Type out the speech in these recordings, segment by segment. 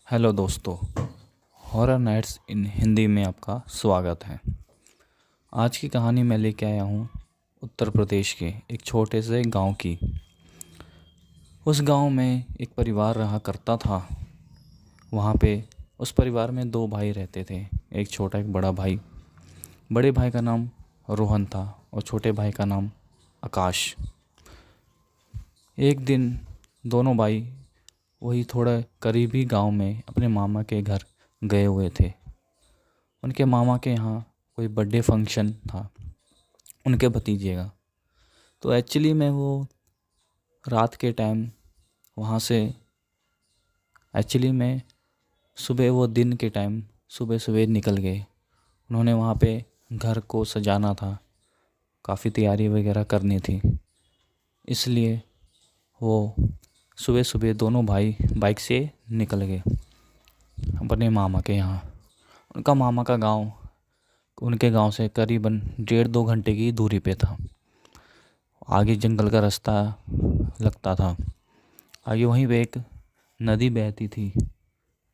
Hello दोस्तों, horror nights इन हिंदी में आपका स्वागत है। आज की कहानी मैं लेके आया हूँ उत्तर प्रदेश के एक छोटे से गांव की। उस गांव में एक परिवार रहा करता था। वहाँ पे उस परिवार में दो भाई रहते थे, एक छोटा एक बड़ा भाई। बड़े भाई का नाम रोहन था और छोटे भाई का नाम आकाश। एक दिन दोनों भाई वही थोड़ा करीबी गांव में अपने मामा के घर गए हुए थे। उनके मामा के यहाँ कोई बर्थडे फंक्शन था उनके भतीजे का। तो एक्चुअली में वो रात के टाइम वहाँ से एक्चुअली में सुबह वो दिन के टाइम सुबह सुबह निकल गए। उन्होंने वहाँ पे घर को सजाना था, काफ़ी तैयारी वगैरह करनी थी, इसलिए वो सुबह सुबह दोनों भाई बाइक से निकल गए अपने मामा के यहाँ। उनका मामा का गांव उनके गांव से करीबन 1.5-2 घंटे की दूरी पे था। आगे जंगल का रास्ता लगता था। आगे वहीं पे एक नदी बहती थी।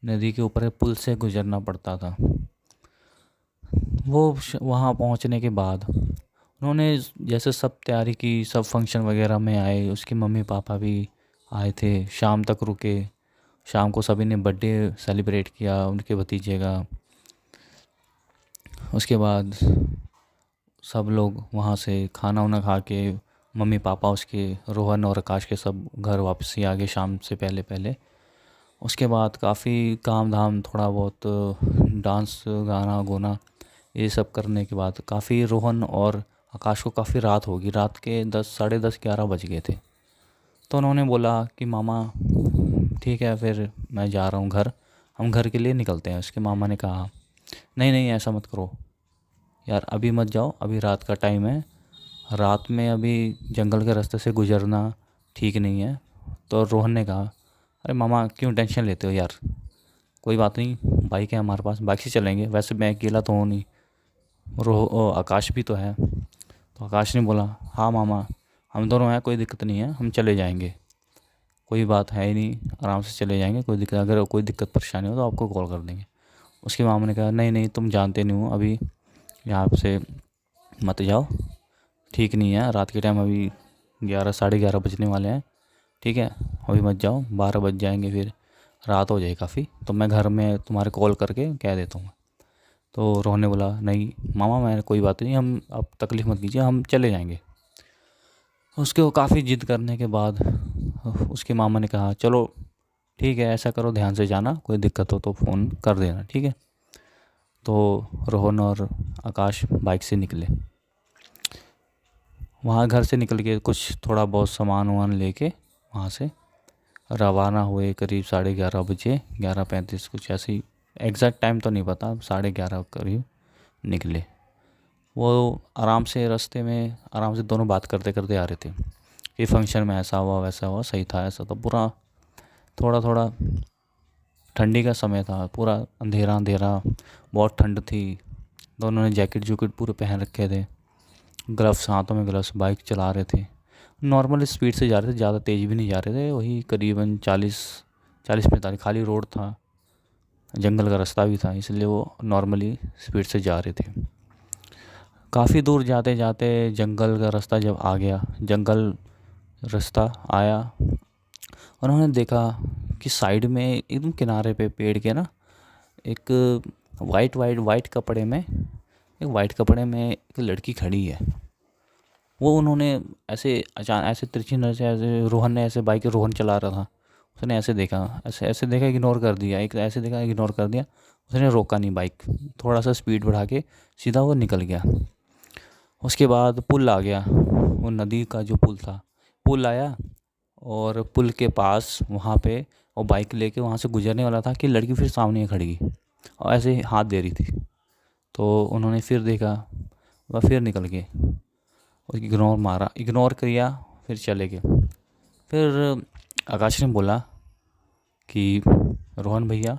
नदी के ऊपर पुल से गुजरना पड़ता था। वो वहाँ पहुँचने के बाद उन्होंने जैसे सब तैयारी की, सब फंक्शन वगैरह में आए। उसके मम्मी पापा भी आए थे, शाम तक रुके। शाम को सभी ने बर्थडे सेलिब्रेट किया उनके भतीजे का। उसके बाद सब लोग वहाँ से खाना वाना खा के मम्मी पापा उसके रोहन और आकाश के सब घर वापस ही आ गए शाम से पहले पहले। उसके बाद काफ़ी काम धाम, थोड़ा बहुत डांस गाना गोना ये सब करने के बाद काफ़ी रोहन और आकाश को काफ़ी रात होगी। रात के 10, साढ़े 10, 11 बज गए थे। तो उन्होंने बोला कि मामा ठीक है फिर मैं जा रहा हूँ घर, हम घर के लिए निकलते हैं। उसके मामा ने कहा नहीं नहीं ऐसा मत करो यार, अभी मत जाओ, अभी रात का टाइम है, रात में अभी जंगल के रास्ते से गुजरना ठीक नहीं है। तो रोहन ने कहा अरे मामा क्यों टेंशन लेते हो यार, कोई बात नहीं, बाइक है हमारे पास, बाइक से चलेंगे, वैसे मैं अकेला तो हूँ नहीं, आकाश भी तो है। तो आकाश ने बोला हाँ मामा हम दोनों हैं, कोई दिक्कत नहीं है, हम चले जाएंगे, कोई बात है ही नहीं, आराम से चले जाएंगे, कोई दिक्कत, अगर कोई दिक्कत परेशानी हो तो आपको कॉल कर देंगे। उसके मामा ने कहा नहीं नहीं तुम जानते नहीं हो, अभी यहाँ से मत जाओ, ठीक नहीं है, रात के टाइम अभी 11, साढ़े 11 बजने वाले हैं, ठीक है अभी मत जाओ, 12 बज जाएंगे, फिर रात हो जाए काफ़ी, तो मैं घर में तुम्हारे कॉल करके कह देता हूँ। तो रोहन ने बोला नहीं मामा मैं कोई बात नहीं, हम आप तकलीफ़ मत कीजिए, हम चले जाएंगे। उसके वो काफ़ी जिद करने के बाद उसके मामा ने कहा चलो ठीक है, ऐसा करो ध्यान से जाना, कोई दिक्कत हो तो फ़ोन कर देना, ठीक है। तो रोहन और आकाश बाइक से निकले। वहाँ घर से निकल के कुछ थोड़ा बहुत सामान वामान लेके वहाँ से रवाना हुए। करीब 11:30 बजे, 11:35 कुछ ऐसे ही, एग्जैक्ट टाइम तो नहीं पता, 11:30 करीब निकले। वो आराम से रास्ते में आराम से दोनों बात करते करते आ रहे थे कि फंक्शन में ऐसा हुआ वैसा हुआ, सही था ऐसा था। पूरा थोड़ा थोड़ा ठंडी का समय था, पूरा अंधेरा अंधेरा, बहुत ठंड थी। दोनों ने जैकेट जूकेट पूरे पहन रखे थे, ग्लव्स हाथों में ग्लव्स, बाइक चला रहे थे। नॉर्मल स्पीड से जा रहे थे, ज़्यादा तेज़ भी नहीं जा रहे थे, वही करीबन 40-45, खाली रोड था, जंगल का रास्ता भी था, इसलिए वो नॉर्मली स्पीड से जा रहे थे। काफ़ी दूर जाते जाते जंगल का रास्ता जब आ गया, जंगल रास्ता आया, उन्होंने देखा कि साइड में एकदम किनारे पे पेड़ के ना एक वाइट कपड़े में, एक वाइट कपड़े में एक लड़की खड़ी है। वो उन्होंने ऐसे अचानक ऐसे तिरछी नज़र से, ऐसे रोहन ने ऐसे बाइक रोहन चला रहा था, उसने ऐसे देखा, ऐसे ऐसे देखा, इग्नोर कर दिया, एक ऐसे देखा इग्नोर कर दिया। उसने रोका नहीं बाइक, थोड़ा सा स्पीड बढ़ा के सीधा वो निकल गया। उसके बाद पुल आ गया, वो नदी का जो पुल था, पुल आया और पुल के पास वहाँ पे वो बाइक लेके वहाँ से गुजरने वाला था कि लड़की फिर सामने खड़ी और ऐसे हाथ दे रही थी। तो उन्होंने फिर देखा, वह फिर निकल गए, उसकी इग्नोर मारा, इग्नोर किया, फिर चले गए। फिर आकाश ने बोला कि रोहन भैया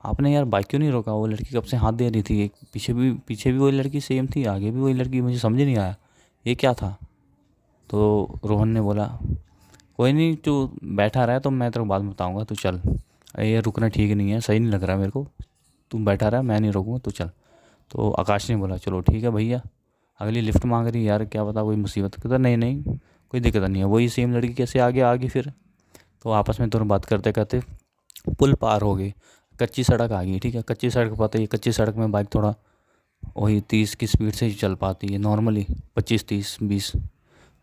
आपने यार बाइक क्यों नहीं रोका, वो लड़की कब से हाथ दे रही थी, एक पीछे भी वही लड़की सेम थी, आगे भी वही लड़की, मुझे समझ नहीं आया ये क्या था। तो रोहन ने बोला कोई नहीं, तू बैठा रहा है तो मैं तेरे को बाद में बताऊँगा, तू चल, अरे ये रुकना ठीक नहीं है, सही नहीं लग रहा मेरे को, तू बैठा रहा, मैं नहीं रोकूंगा, तू चल। तो आकाश ने बोला चलो ठीक है भैया। अगली लिफ्ट मांग रही, यार क्या पता कोई मुसीबत। कहता नहीं नहीं कोई दिक्कत नहीं है, वही सेम लड़की कैसे आगे आ गई फिर। तो आपस में दोनों बात करते करते पुल पार हो गए, कच्ची सड़क आ गई। ठीक है, कच्ची सड़क पता है, कच्ची सड़क में बाइक थोड़ा वही 30 की स्पीड से ही चल पाती है नॉर्मली, 25 30 20,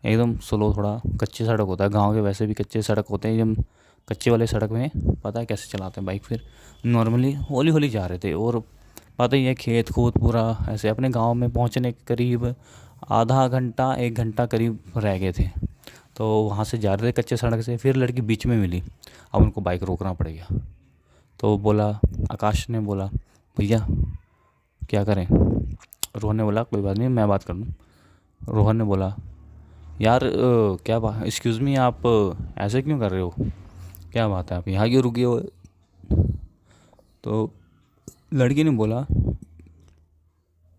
एकदम स्लो। थोड़ा कच्ची सड़क होता है, गांव के वैसे भी कच्चे सड़क होते हैं, जब कच्चे वाले सड़क में पता है कैसे चलाते हैं बाइक। फिर नॉर्मली हौली हौली जा रहे थे, और पता ही है खेत खूत पूरा ऐसे। अपने गांव में पहुंचने के करीब आधा घंटा 1 घंटा करीब रह गए थे। तो वहाँ से जा रहे थे कच्चे सड़क से, फिर लड़की बीच में मिली, अब उनको बाइक रोकना पड़ गया। तो बोला, आकाश ने बोला भैया क्या करें। रोहन ने बोला कोई बात नहीं, मैं बात कर लूँ। रोहन ने बोला यार क्या बात, एक्सक्यूज़ मी, आप ऐसे क्यों कर रहे हो, क्या बात है, आप यहाँ क्यों रुके हो। तो लड़की ने बोला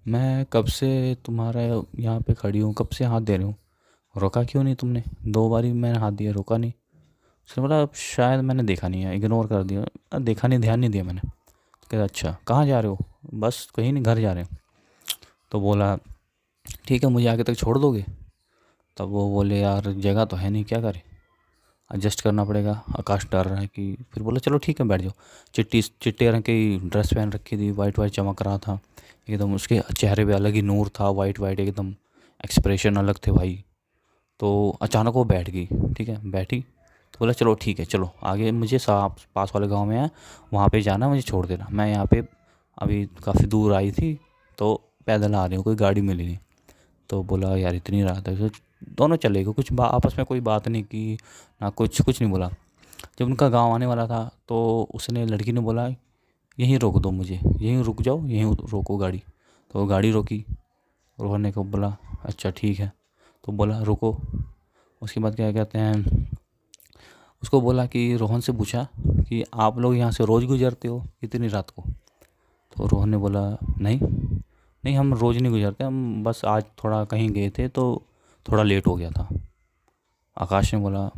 मैं कब से तुम्हारा यहाँ पे खड़ी हूँ, कब से हाथ दे रही हूँ, रोका क्यों नहीं तुमने, 2 बारी मैंने हाथ दिया, रोका नहीं। उसने बोला शायद मैंने देखा नहीं है, इग्नोर कर दिया, देखा नहीं, ध्यान नहीं दिया मैंने। तो कहता अच्छा कहाँ जा रहे हो, बस कहीं नहीं, घर जा रहे हैं। तो बोला ठीक है मुझे आगे तक छोड़ दोगे। तब वो बोले यार जगह तो है नहीं, क्या करें, एडजस्ट करना पड़ेगा। आकाश डर रहा है कि, फिर बोला चलो ठीक है बैठ जाओ। चिट्टे रंग की ड्रेस पहन रखी थी, वाइट वाइट चमक रहा था एकदम, उसके चेहरे पे अलग ही नूर था, वाइट वाइट एकदम, एक्सप्रेशन अलग थे भाई। तो अचानक वो बैठ गई, ठीक है बैठी। तो बोला चलो ठीक है, चलो आगे मुझे पास वाले गांव में है, वहाँ पे जाना, मुझे छोड़ देना, मैं यहाँ पे अभी काफ़ी दूर आई थी तो पैदल आ रही हूँ, कोई गाड़ी मिली नहीं। तो बोला यार इतनी रात है, तो दोनों चले गए, कुछ आपस में कोई बात नहीं की ना, कुछ नहीं बोला। जब उनका गांव आने वाला था तो उसने, लड़की ने बोला यहीं रोक दो मुझे, यहीं रुक जाओ, यहीं रोको गाड़ी। तो वो गाड़ी रोकी। रोहन ने को बोला अच्छा ठीक है। तो बोला रुको। उसके बाद क्या कहते हैं, उसको बोला कि रोहन से पूछा कि आप लोग यहाँ से रोज़ गुजरते हो इतनी रात को। तो रोहन ने बोला नहीं नहीं, हम रोज़ नहीं गुजरते, हम बस आज थोड़ा कहीं गए थे तो थोड़ा लेट हो गया था। आकाश ने बोला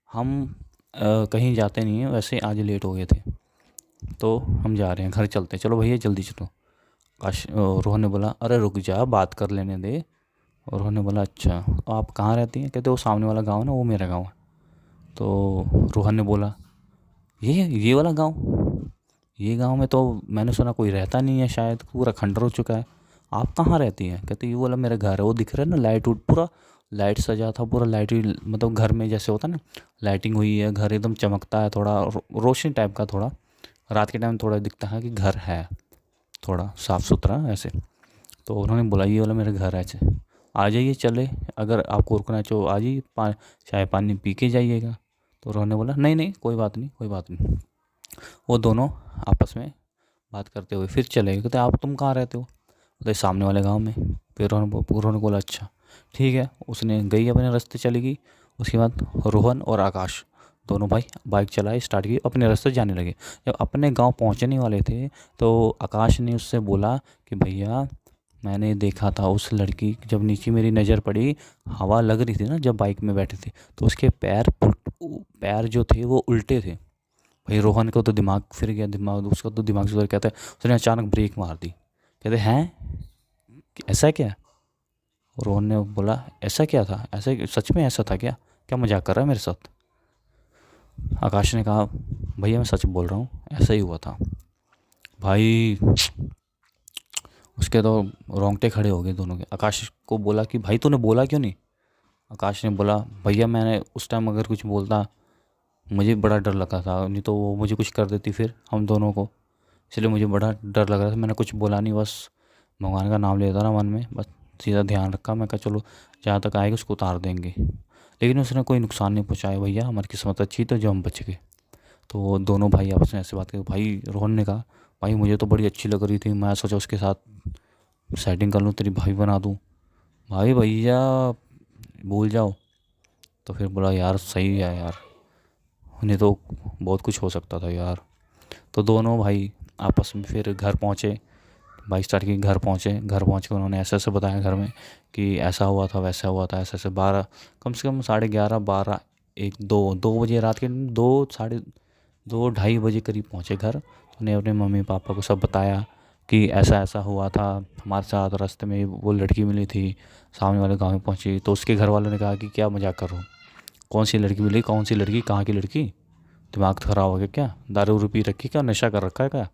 हम कहीं जाते नहीं हैं, वैसे आज लेट हो गए थे तो हम जा रहे हैं, घर चलते हैं, चलो भैया जल्दी चलो। रोहन ने बोला अरे रुक जा, बात कर लेने दे। और रोहन ने बोला अच्छा तो आप कहाँ रहती हैं। कहते वो सामने वाला गाँव है ना, वो मेरा गाँव है। तो रोहन ने बोला ये वाला गाँव, ये गांव में तो मैंने सुना कोई रहता नहीं है, शायद पूरा खंडर हो चुका है, आप कहाँ रहती हैं। कहते ये वाला मेरा घर है, वो दिख रहा है ना, लाइट पूरा लाइट सजा था, पूरा लाइट, मतलब घर में जैसे होता है ना लाइटिंग हुई है, घर एकदम चमकता है, थोड़ा रोशनी टाइप का, थोड़ा रात के टाइम थोड़ा दिखता है कि घर है, थोड़ा साफ़ सुथरा ऐसे। तो उन्होंने बोला ये वाला मेरा घर है, अच्छा आ जाइए चले, अगर आपको रुकना है तो आ जाइए, चाय पानी पी के जाइएगा। तो उन्होंने बोला नहीं नहीं कोई बात नहीं कोई बात नहीं। वो दोनों आपस में बात करते हुए फिर चले गए। कहते आप तुम कहाँ रहते हो। कहते सामने वाले गांव में। फिर उन्होंने बोला अच्छा ठीक है, उसने गई अपने रास्ते चली गई। उसके बाद रोहन और आकाश दोनों भाई बाइक चलाई, स्टार्ट की, अपने रास्ते जाने लगे। जब अपने गांव पहुंचने वाले थे तो आकाश ने उससे बोला कि भैया मैंने देखा था उस लड़की, जब नीचे मेरी नज़र पड़ी, हवा लग रही थी ना जब बाइक में बैठे थे, तो उसके पैर जो थे वो उल्टे थे। भाई रोहन को तो दिमाग फिर गया, दिमाग उसका तो दिमाग से कहता है, उसने अचानक ब्रेक मार दी। कहते हैं ऐसा क्या। रोहन ने बोला ऐसा क्या था, ऐसे सच में ऐसा था क्या, क्या मजाक कर रहा है मेरे साथ। आकाश ने कहा भैया मैं सच बोल रहा हूँ, ऐसा ही हुआ था। भाई उसके तो रोंगटे खड़े हो गए दोनों के। आकाश को बोला कि भाई तूने बोला क्यों नहीं। आकाश ने बोला भैया मैंने उस टाइम अगर कुछ बोलता, मुझे बड़ा डर लगा था, नहीं तो वो मुझे कुछ कर देती फिर हम दोनों को, इसलिए मुझे बड़ा डर लग रहा था, मैंने कुछ बोला नहीं, बस भगवान का नाम लेता रहा मन में, बस सीधा ध्यान रखा, मैं कहा चलो जहाँ तक आएगा उसको उतार देंगे। लेकिन उसने कोई नुकसान नहीं पहुँचाया भैया, हमारी किस्मत अच्छी तो जो हम बच गए। तो वो दोनों भाई आपस में ऐसे बात कर, भाई रोहन ने कहा भाई मुझे तो बड़ी अच्छी लग रही थी, मैं सोचा उसके साथ सेटिंग कर लूँ, तेरी भाई बना दूँ। भाई भैया भूल जाओ। तो फिर बोला यार सही है यार, नहीं तो बहुत कुछ हो सकता था यार। तो दोनों भाई आपस में फिर घर पहुँचे, बाइक स्टार्ट की, घर पहुँचे, घर पहुँच के उन्होंने ऐसे ऐसे बताया घर में कि ऐसा हुआ था वैसा हुआ था, ऐसे ऐसे 12 कम से कम 11:30 12 1 2 2 बजे रात के, 2 साढ़े 2-2:30 बजे करीब पहुँचे घर। तो उन्हें अपने मम्मी पापा को सब बताया कि ऐसा ऐसा हुआ था हमारे साथ, रास्ते में वो लड़की मिली थी, सामने वाले गाँव में पहुँची। तो उसके घर वालों ने कहा कि क्या मजाक कर रहे हो, कौन सी लड़की मिली, कौन सी लड़की, कहाँ की लड़की, दिमाग खराब हो गया क्या, दारू उरू पी रखी क्या, नशा कर रखा है क्या।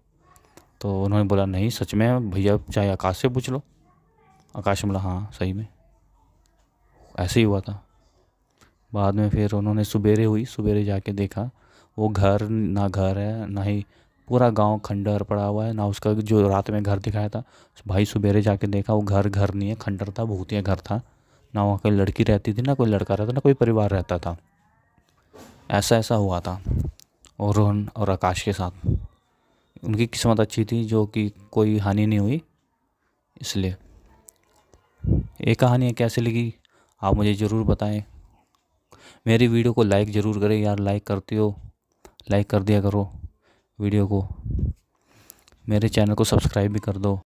तो उन्होंने बोला नहीं सच में भैया, चाहे आकाश से पूछ लो। आकाश ने बोला हाँ सही में ऐसे ही हुआ था। बाद में फिर उन्होंने सवेरे जाके देखा वो घर ना घर है, ना ही पूरा गांव खंडर पड़ा हुआ है, ना उसका जो रात में घर दिखाया था भाई सवेरे जाके देखा वो घर नहीं है, खंडर था, भूतिया घर था। ना वहाँ कोई लड़की रहती थी, ना कोई लड़का रहता, ना कोई परिवार रहता था। ऐसा ऐसा हुआ था और रोहन और आकाश के साथ। उनकी किस्मत अच्छी थी जो कि कोई हानि नहीं हुई। इसलिए ये कहानी कैसी लगी आप मुझे ज़रूर बताएं। मेरी वीडियो को लाइक ज़रूर करें यार, लाइक करते हो, लाइक कर दिया करो वीडियो को। मेरे चैनल को सब्सक्राइब भी कर दो।